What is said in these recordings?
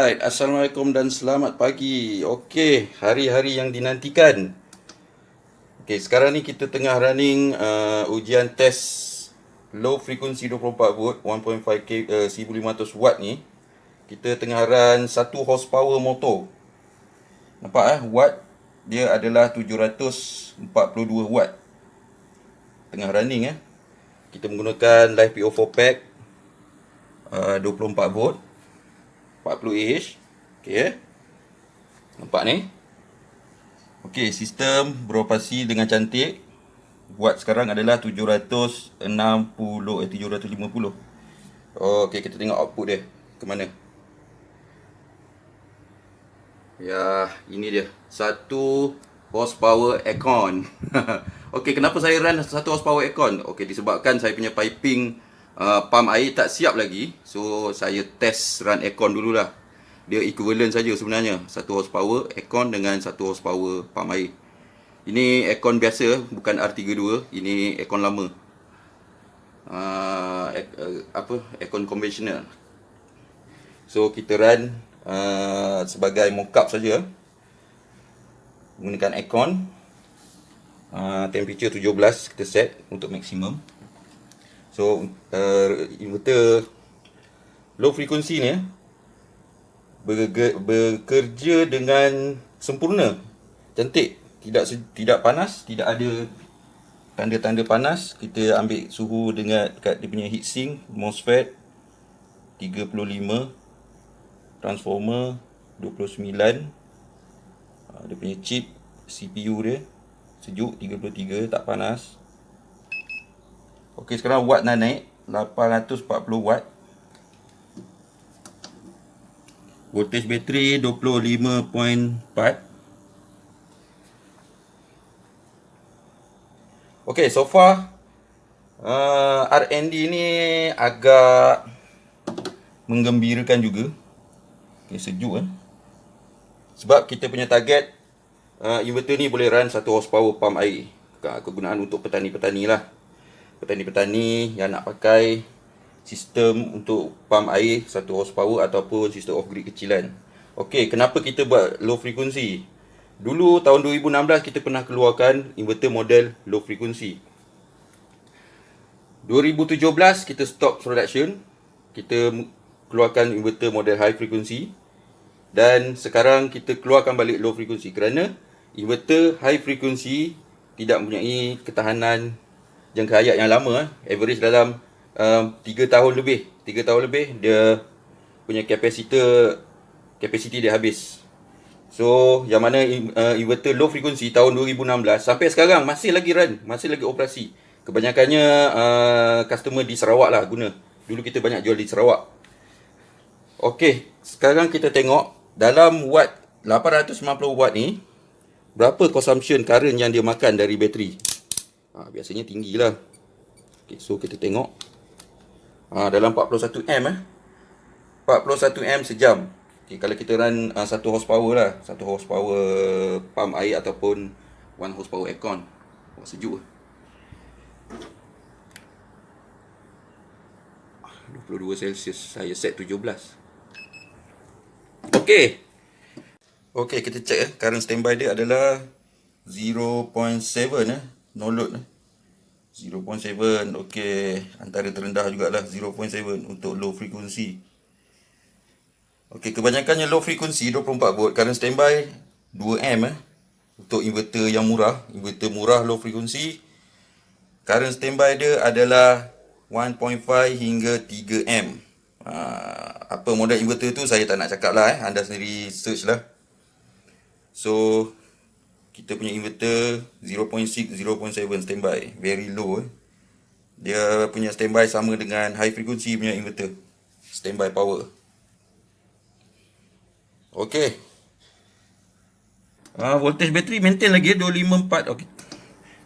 Alright, Assalamualaikum dan selamat pagi. Okey, hari-hari yang dinantikan. Okey, sekarang ni kita tengah running ujian test low frequency 24 volt 1.5K 1500 watt ni. Kita tengah run 1 horsepower motor. Nampak watt dia adalah 742 watt. Tengah running Kita menggunakan live PO4 pack 24 volt 40Ah. Okey. Nampak ni? Okey, sistem beroperasi dengan cantik. Watt sekarang adalah 750. Okey, kita tengok output dia ke mana. Ya, ini dia. 1 horsepower aircon. Okey, kenapa saya run 1 horsepower aircon? Okey, disebabkan saya punya piping pump air tak siap lagi. So saya test run aircon dululah. Dia equivalent saja sebenarnya, 1 horsepower aircon dengan 1 horsepower pump air. Ini aircon biasa, bukan R32. Ini aircon lama. Aircon konvensional. So kita run sebagai mock-up saja. Menggunakan aircon. Temperature 17 kita set untuk maksimum. So inverter low frequency ni bekerja dengan sempurna, cantik, tidak panas, tidak ada tanda-tanda panas. Kita ambil suhu dekat dia punya heatsink, MOSFET 35, transformer 29, dia punya chip CPU dia sejuk 33, tak panas. Okey, sekarang watt dah naik 840 watt. Voltage bateri 25.4. Okey, so far R&D ni agak menggembirakan juga. Okey, sejuk sebab kita punya target inverter ni boleh run 1 horsepower pump air. Kegunaan untuk petani-petani lah. Petani-petani yang nak pakai sistem untuk pump air 1 horsepower ataupun sistem off grid kecilan. Okey, kenapa kita buat low frequency? Dulu tahun 2016 kita pernah keluarkan inverter model low frequency. 2017 kita stop production. Kita keluarkan inverter model high frequency. Dan sekarang kita keluarkan balik low frequency kerana inverter high frequency tidak mempunyai ketahanan jangka hayat yang lama. Average dalam 3 tahun lebih. 3 tahun lebih dia punya capacity dia habis. So yang mana inverter low frequency tahun 2016 sampai sekarang masih lagi run, masih lagi operasi. Kebanyakannya customer di Sarawak lah guna. Dulu kita banyak jual di Sarawak. Okey, sekarang kita tengok dalam watt 890 watt ni berapa consumption current yang dia makan dari bateri. Biasanya tinggi lah. Okay, so kita tengok dalam 41 am 41 am sejam. Okay, kalau kita run 1 horsepower lah, 1 horsepower pump air ataupun 1 horsepower aircon. Sejuk 22 Celsius. Saya set 17. Okey, kita check current standby dia adalah 0.7 no load 0.7. Okey, antara terendah jugalah 0.7 untuk low frequency. Okey, kebanyakannya low frequency 24 volt, current standby 2 am untuk inverter yang murah, inverter murah low frequency. Current standby dia adalah 1.5 hingga 3 am. Apa model inverter tu saya tak nak cakap lah, anda sendiri search lah. So kita punya inverter 0.6, 0.7 standby, very low. Dia punya standby sama dengan high frequency punya inverter, standby power. Okey. Voltage bateri maintain lagi 254. Okey.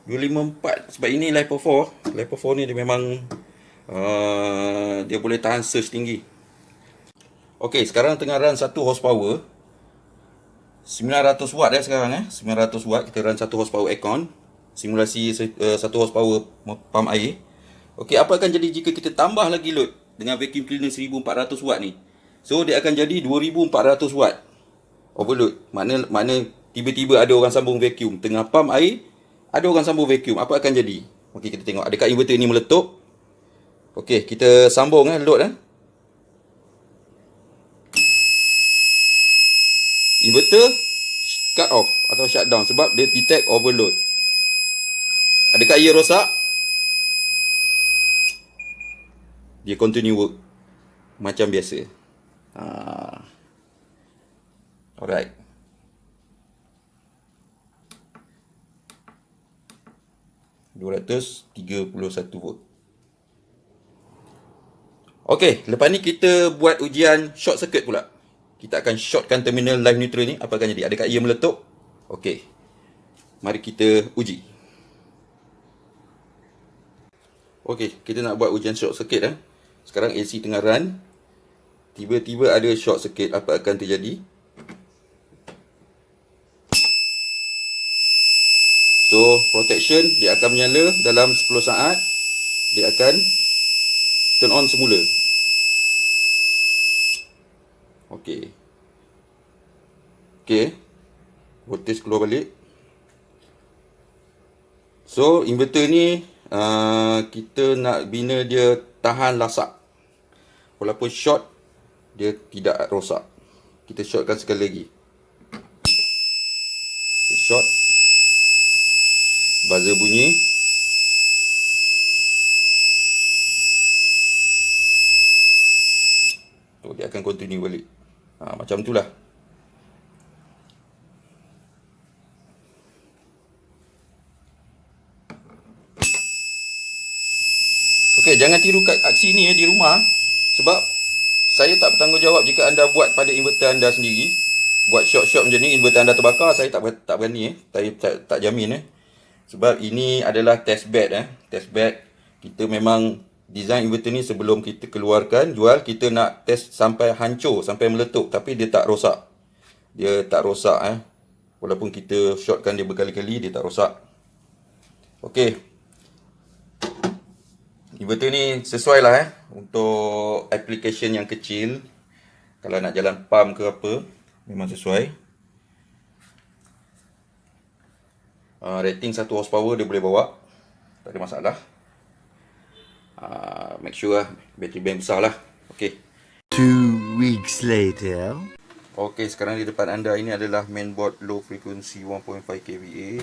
254 sebab ini LiPo 4. LiPo 4 ni dia memang dia boleh tahan surge tinggi. Okey, sekarang tengah run 1 horsepower 900 watt sekarang 900 watt kita run 1 horsepower aircon. Simulasi 1 horsepower pump air. Okey, apa akan jadi jika kita tambah lagi load dengan vacuum cleaner 1400 watt ni? So dia akan jadi 2400 watt overload. Makna tiba-tiba ada orang sambung vacuum, tengah pump air, ada orang sambung vacuum, apa akan jadi? Okey, kita tengok adakah inverter ni meletup. Okey, kita sambung load Inverter cut off atau shutdown sebab dia detect overload. Adakah ia rosak? Dia continue work macam biasa. Alright. $231 volt. Okey, lepas ni kita buat ujian short circuit pula. Kita akan shortkan terminal live neutral ni. Apa akan jadi? Adakah ia meletup? Okey. Mari kita uji. Okey, kita nak buat ujian short circuit Sekarang AC tengah run. Tiba-tiba ada short circuit, apa akan terjadi? So, protection dia akan menyala dalam 10 saat. Dia akan turn on semula. Okey. Okey. Voltage keluar balik. So, inverter ni kita nak bina dia tahan lasak. Walaupun short, dia tidak rosak. Kita shortkan sekali lagi. Okay, short. Buzzer bunyi. Oh, dia akan continue balik. Macam itulah. Okey, jangan tiru kat aksi ni di rumah. Sebab saya tak bertanggungjawab jika anda buat pada inverter anda sendiri. Buat short macam ni, inverter anda terbakar, saya tak berani Saya tak jamin Sebab ini adalah test bed Test bed. Kita memang design inverter ni sebelum kita keluarkan, jual, kita nak test sampai hancur, sampai meletup. Tapi dia tak rosak. Dia tak rosak Walaupun kita shortkan dia berkali-kali, dia tak rosak. Okey. Inverter ni sesuai lah untuk application yang kecil. Kalau nak jalan pump ke apa, memang sesuai. Rating 1 horsepower dia boleh bawa, tak ada masalah. Make sure bateri bank besar lah. Okay. 2 weeks later. Okay, sekarang di depan anda ini adalah mainboard low frequency 1.5 kVA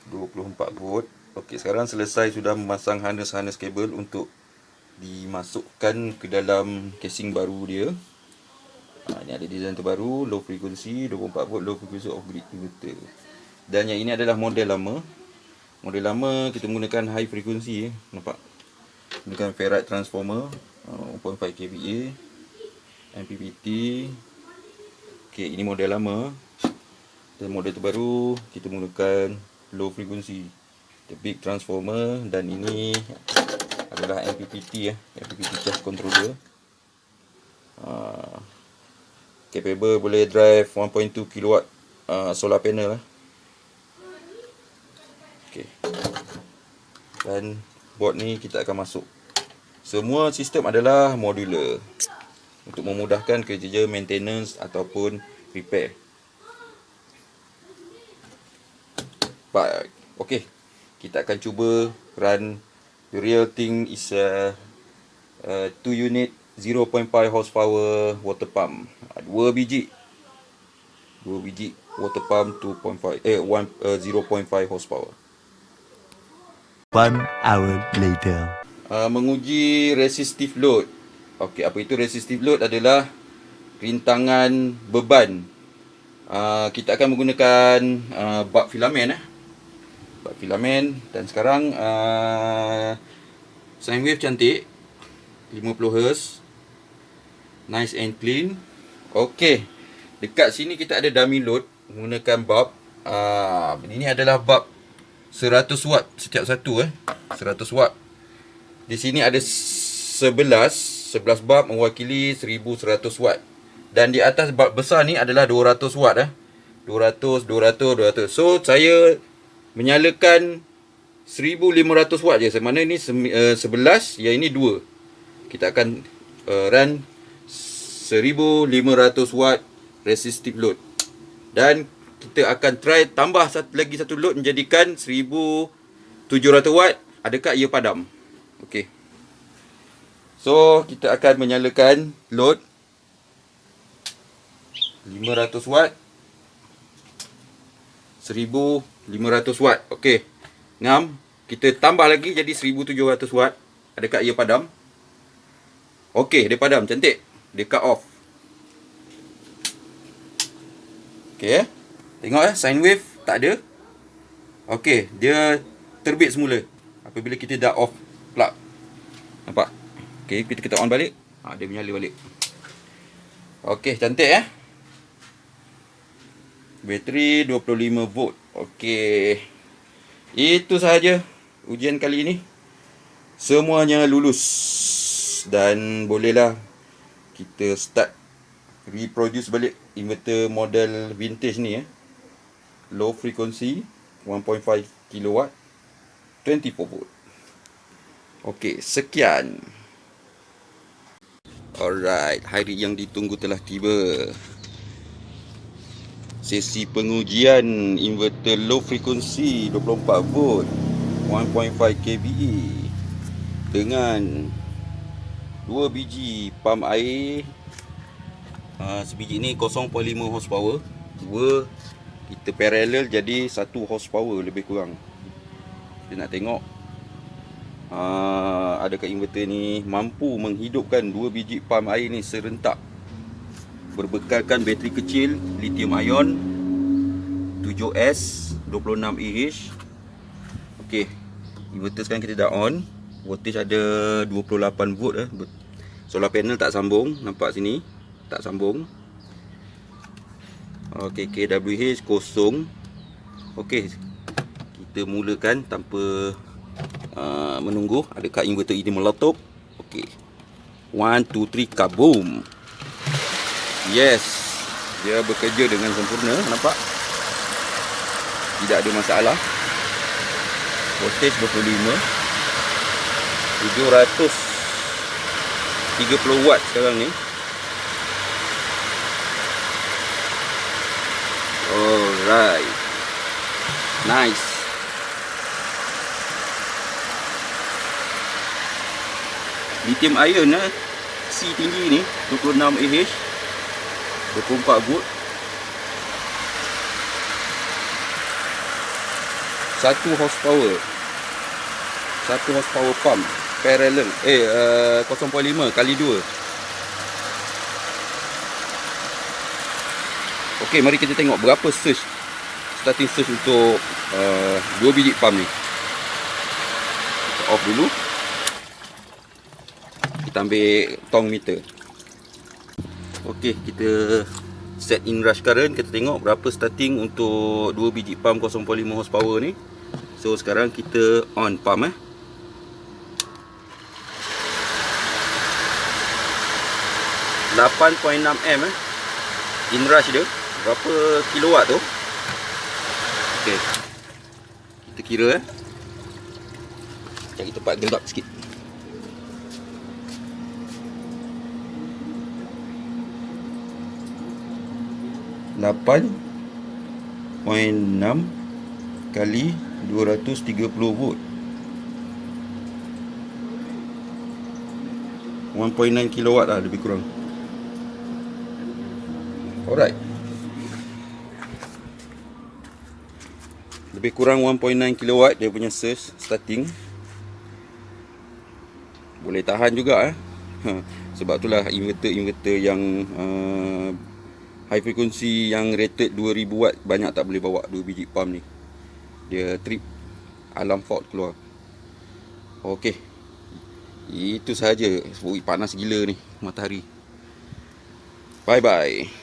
24 volt. Okey, sekarang selesai sudah memasang harness kabel untuk dimasukkan ke dalam casing baru dia. Ini ada design terbaru, low frequency 24 volt low frequency off grid inverter. Dan yang ini adalah model lama. Model lama kita menggunakan high frequency nampak. Menggunakan ferrite transformer 1.5 kVA MPPT. Okey, ini model lama. Dan model terbaru kita menggunakan low frequency, the big transformer. Dan ini adalah MPPT MPPT charge controller. Capable boleh drive 1.2 kW solar panel Okey. Dan board ni kita akan masuk. Semua sistem adalah modular untuk memudahkan kerja maintenance ataupun repair. Baik. Okey. Kita akan cuba run. The real thing is a 2 unit 0.5 horsepower water pump. 2 biji water pump 0.5 horsepower. 1 hour later. Menguji resistive load. Okey, apa itu resistive load? Adalah rintangan beban. Kita akan menggunakan bab filamen bab filamen. Dan sekarang sine wave cantik 50 Hz, nice and clean. Okey, dekat sini kita ada dummy load menggunakan bab. Ini adalah bab 100 watt setiap satu 100 watt. Di sini ada 11 bab mewakili 1100 watt. Dan di atas bab besar ni adalah 200 watt 200. So saya menyalakan 1500 watt je. Semana ni 11, yang ini 2. Kita akan run 1500 watt resistive load. Dan kita akan try tambah satu load menjadikan 1700 watt. Adakah ia padam? Okey. So, kita akan menyalakan load 500 watt, 1500 watt. Okey. Ngam, kita tambah lagi jadi 1700 watt. Adakah ia padam? Okey, dia padam. Cantik. Dia cut off. Okey. Tengok sine wave tak ada. Okey, dia terbit semula apabila kita dah off plug. Nampak? Okey, kita on balik. Dia menyala balik. Okey, cantik Bateri 25 volt. Okey. Itu sahaja ujian kali ini. Semuanya lulus. Dan bolehlah kita start reproduce balik inverter model vintage ni Low frequency 1.5 kW 24 volt. Okey, sekian. Alright, hari yang ditunggu telah tiba. Sesi pengujian inverter low frequency 24 volt 1.5 kVA dengan 2 biji pump air. Sebiji ni 0.5 horsepower. 2 kita parallel jadi 1 horsepower lebih kurang. Kita nak tengok adakah inverter ni mampu menghidupkan 2 biji pump air ni serentak, berbekalkan bateri kecil lithium ion 7S 26Ah. Okey, inverter sekarang kita dah on. Voltage ada 28 volt Solar panel tak sambung, nampak sini tak sambung. Okey, kWh kosong. Okey, kita mulakan tanpa menunggu adakah inverter ini meletup. Okey, 1, 2, 3, kaboom. Yes, dia bekerja dengan sempurna. Nampak? Tidak ada masalah. Voltage 25, 730 watt sekarang ni. Alright, nice. Lithium ion C tinggi ni 26Ah 24 volt. 1 horsepower. 1 horsepower pump parallel 0.5 kali 2. Okey, mari kita tengok berapa surge, starting surge untuk 2 biji pump ni. Kita off dulu. Kita ambil tong meter. Okey, kita set in rush current. Kita tengok berapa starting untuk 2 biji pump 0.5 horsepower ni. So sekarang kita on pump 8.6 am in rush dia. Berapa kilowatt tu? Okey, kita kira cari tempat gelap sikit. Lapan 0.6 kali 230 volt 1.9 kilowatt lah lebih kurang. Alright, lebih kurang 1.9 kilowatt dia punya surge starting. Boleh tahan juga sebab itulah inverter yang high frequency yang rated 2000 watt banyak tak boleh bawa 2 biji pump ni. Dia trip, alarm fault keluar. Okey, itu sahaja. Panas gila ni matahari. Bye bye.